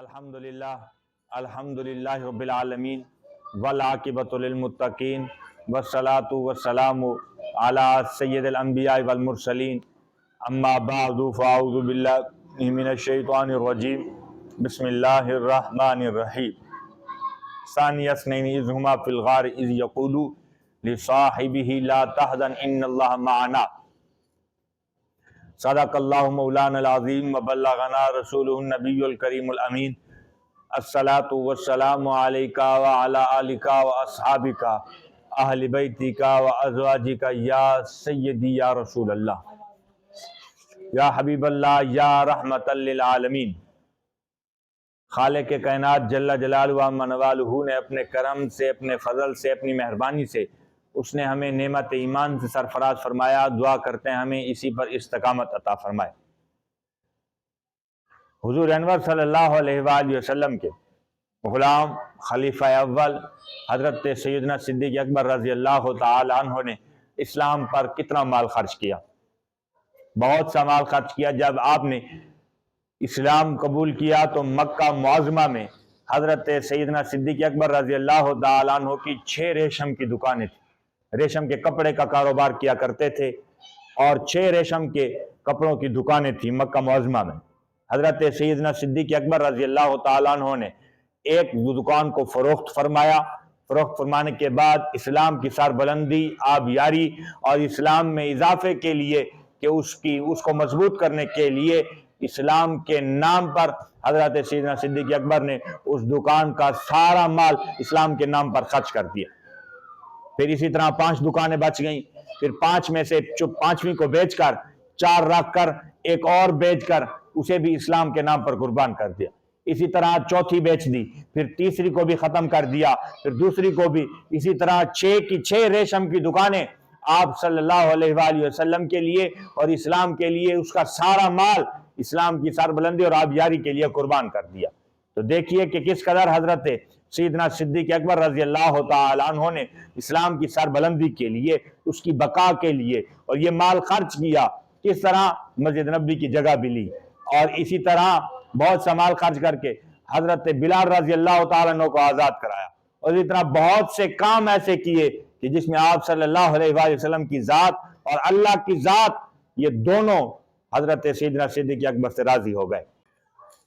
الحمدللہ رب العالمین والعاقبۃ للمتقین والصلاۃ والسلام علی سید الانبیاء والمرسلین اما بعد فاعوذ باللہ من الشیطان الرجیم بسم اللہ الرحمن الرحیم ثانی اثنین اذ ہما فی الغار اذ یقول لصاحبہ لا تحزن ان اللہ معنا صدق اللہ مولانا العظیم وبلغنا رسولہ النبی الکریم الامین الصلاۃ والسلام علیکا وعلی آلکا واصحابکا اہل بیتکا وازواجکا یا سیدی یا رسول اللہ یا حبیب اللہ یا رحمت للعالمین۔ خالق کائنات جل جلالہ و عم نوالہ نے اپنے کرم سے، اپنے فضل سے، اپنی مہربانی سے اس نے ہمیں نعمت ایمان سے سرفراز فرمایا۔ دعا کرتے ہیں ہمیں اسی پر استقامت عطا فرمائے۔ حضور انور صلی اللہ علیہ وآلہ وسلم کے غلام خلیفہ اول حضرت سیدنا صدیق اکبر رضی اللہ تعالی عنہ نے اسلام پر کتنا مال خرچ کیا، بہت سا مال خرچ کیا۔ جب آپ نے اسلام قبول کیا تو مکہ معظمہ میں حضرت سیدنا صدیق اکبر رضی اللہ تعالی عنہ کی 6 ریشم کی دکانیں تھیں۔ ریشم کے کپڑے کا کاروبار کیا کرتے تھے اور 6 ریشم کے کپڑوں کی دکانیں تھیں مکہ معظمہ میں۔ حضرت سیدنا صدیق اکبر رضی اللہ تعالیٰ عنہ نے ایک دکان کو فروخت فرمایا۔ فروخت فرمانے کے بعد اسلام کی سربلندی، آبیاری اور اسلام میں اضافے کے لیے کہ اس کو مضبوط کرنے کے لیے اسلام کے نام پر حضرت سیدنا صدیق اکبر نے اس دکان کا سارا مال اسلام کے نام پر خرچ کر دیا۔ پھر اسی طرح 5 دکانیں بچ گئیں، پھر 5 میں سے 5ویں کو بیچ کر 4 رکھ کر ایک اور بیچ کر اسے بھی اسلام کے نام پر قربان کر دیا۔ اسی طرح 4تھی بیچ دی، پھر 3ری کو بھی ختم کر دیا، پھر 2ری کو بھی۔ اسی طرح 6 کی 6 ریشم کی دکانیں آپ صلی اللہ علیہ وآلہ وسلم کے لیے اور اسلام کے لیے اس کا سارا مال اسلام کی سربلندی اور آبیاری کے لیے قربان کر دیا۔ تو دیکھیے کہ کس قدر حضرت سیدنا صدیق اکبر رضی اللہ تعالی عنہ نے اسلام کی سربلندی کے لیے، اس کی بقا کے لیے اور یہ مال خرچ کیا۔ کس طرح مسجد نبوی کی جگہ بھی لی اور اسی طرح بہت سا مال خرچ کر کے حضرت بلال رضی اللہ تعالی عنہ کو آزاد کرایا اور اسی طرح بہت سے کام ایسے کیے کہ جس میں آپ صلی اللہ علیہ وآلہ وسلم کی ذات اور اللہ کی ذات یہ دونوں حضرت سیدنا صدیق اکبر سے راضی ہو گئے۔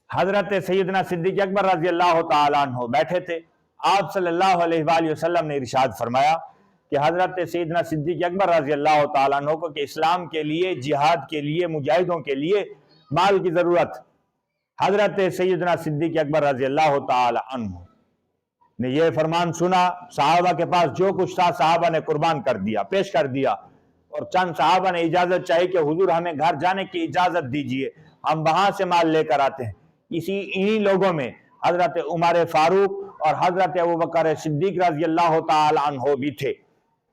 حضرت سیدنا صدیق اکبر رضی اللہ تعالی عنہ بیٹھے تھے، آپ صلی اللہ علیہ وآلہ وسلم نے ارشاد فرمایا کہ حضرت سیدنا صدیق اکبر رضی اللہ تعالی عنہ کو کہ اسلام کے لیے، جہاد کے لیے، مجاہدوں کے لیے مال کی ضرورت۔ حضرت سیدنا صدیق اکبر رضی اللہ تعالی عنہ نے یہ فرمان سنا، صحابہ کے پاس جو کچھ تھا صحابہ نے قربان کر دیا، پیش کر دیا، اور چند صحابہ نے اجازت چاہی کہ حضور ہمیں گھر جانے کی اجازت دیجئے، ہم وہاں سے مال لے کر آتے ہیں۔ انہی لوگوں میں حضرت عمر فاروق اور حضرت ابوبکر صدیق رضی اللہ تعالی عنہ بھی تھے۔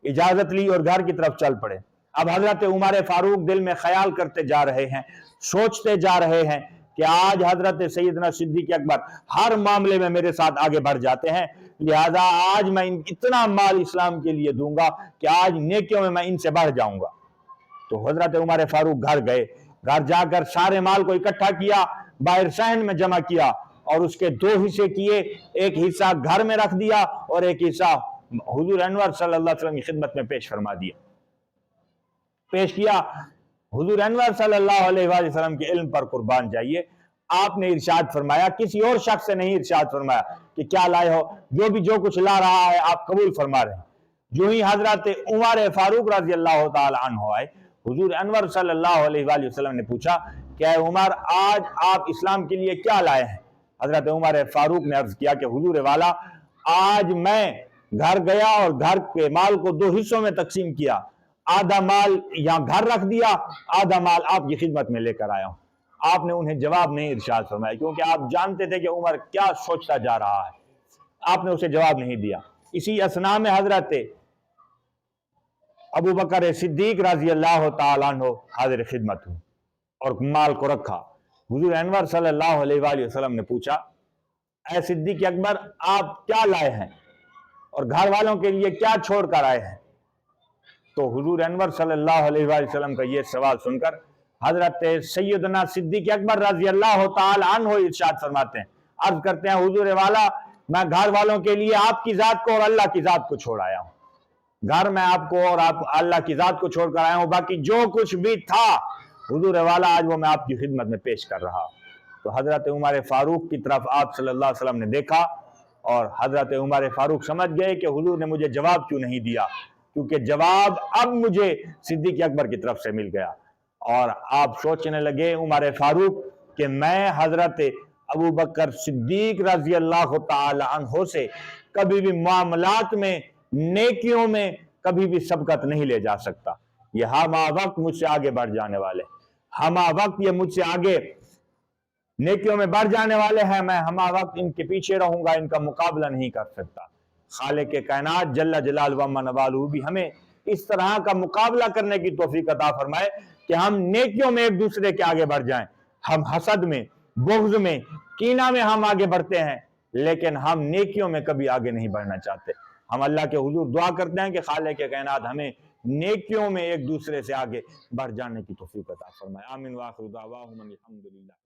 اجازت لی اور گھر کی طرف چل پڑے۔ اب حضرت عمر فاروق دل میں خیال کرتے جا رہے ہیں، سوچتے جا رہے ہیں کہ آج حضرت سیدنا صدیق اکبر ہر معاملے میں میرے ساتھ آگے بڑھ جاتے ہیں، لہذا آج میں اتنا مال اسلام کے لیے دوں گا کہ آج نیکیوں میں ان سے بڑھ جاؤں گا۔ تو حضرت عمر فاروق گھر گئے، گھر جا کر سارے مال کو اکٹھا کیا، باہر صحن میں جمع کیا اور اس کے 2 حصے کیے، ایک حصہ گھر میں رکھ دیا اور ایک حصہ حضور انور صلی اللہ علیہ وسلم کی خدمت میں پیش فرما دیا۔ پیش کیا، حضور انور صلی اللہ علیہ وآلہ وسلم کے علم پر قربان جائیے۔ آپ نے ارشاد فرمایا، کسی اور شخص سے نہیں ارشاد فرمایا کہ کیا لائے ہو، جو کچھ لا رہا ہے آپ قبول فرما رہے ہیں۔ جو ہی حضرت عمر فاروق رضی اللہ تعالی عنہ آئے، حضور انور صلی اللہ علیہ وآلہ وسلم نے پوچھا کہ اے عمر، آج آپ اسلام کے لیے کیا لائے ہیں؟ حضرت عمر فاروق نے عرض کیا کہ حضور والا، آج میں گھر گیا اور گھر کے مال کو 2 حصوں میں تقسیم کیا، آدھا مال یہاں گھر رکھ دیا، آدھا مال آپ کی خدمت میں لے کر آیا ہوں۔ آپ نے انہیں جواب نہیں ارشاد فرمایا کیونکہ آپ جانتے تھے کہ عمر کیا سوچتا جا رہا ہے، آپ نے اسے جواب نہیں دیا۔ اسی اثناء میں حضرت ابوبکر صدیق رضی اللہ تعالیٰ عنہ حاضر خدمت ہوں اور مال کو رکھا۔ حضور انور صلی اللہ علیہ وآلہ وسلم نے پوچھا، اے صدیق اکبر، آپ کیا لائے ہیں اور گھر والوں کے لیے کیا چھوڑ کر آئے ہیں؟ تو حضور انور صلی اللہ علیہ وآلہ وسلم کا یہ سوال سن کر حضرت سیدنا صدیق اکبر رضی اللہ تعالی عنہ ارشاد فرماتے ہیں، عرض کرتے ہیں حضور والا میں گھر والوں کے لیے آپ کی ذات کو اور اللہ کی ذات کو چھوڑ آیا ہوں، گھر میں آپ کو اور آپ اللہ کی ذات کو چھوڑ کر آیا ہوں، باقی جو کچھ بھی تھا حضور والا آج وہ میں آپ کی خدمت میں پیش کر رہا۔ تو حضرت عمر فاروق کی طرف آپ صلی اللہ علیہ وسلم نے دیکھا اور حضرت عمر فاروق سمجھ گئے کہ حضور نے مجھے جواب کیوں نہیں دیا، کیونکہ جواب اب مجھے صدیق اکبر کی طرف سے مل گیا۔ اور آپ سوچنے لگے عمر فاروق کہ میں حضرت ابو بکر صدیق رضی اللہ تعالی عنہ سے کبھی بھی معاملات میں، نیکیوں میں کبھی بھی سبقت نہیں لے جا سکتا، یہ ہمہ وقت مجھ سے آگے بڑھ جانے والے، ہمہ وقت یہ مجھ سے آگے نیکیوں میں بڑھ جانے والے ہیں، میں ہمہ وقت ان کے پیچھے رہوں گا، ان کا مقابلہ نہیں کر سکتا۔ خالق کائنات جل جلال و نوالہ بھی ہمیں اس طرح کا مقابلہ کرنے کی توفیق عطا فرمائے کہ ہم نیکیوں میں ایک دوسرے کے آگے بڑھ جائیں۔ ہم حسد میں، بغض میں، کینہ میں ہم آگے بڑھتے ہیں، لیکن ہم نیکیوں میں کبھی آگے نہیں بڑھنا چاہتے۔ ہم اللہ کے حضور دعا کرتے ہیں کہ خالق کائنات ہمیں نیکیوں میں ایک دوسرے سے آگے بڑھ جانے کی توفیق عطا فرمائے۔ آمین وآخر دعواہم الحمدللہ۔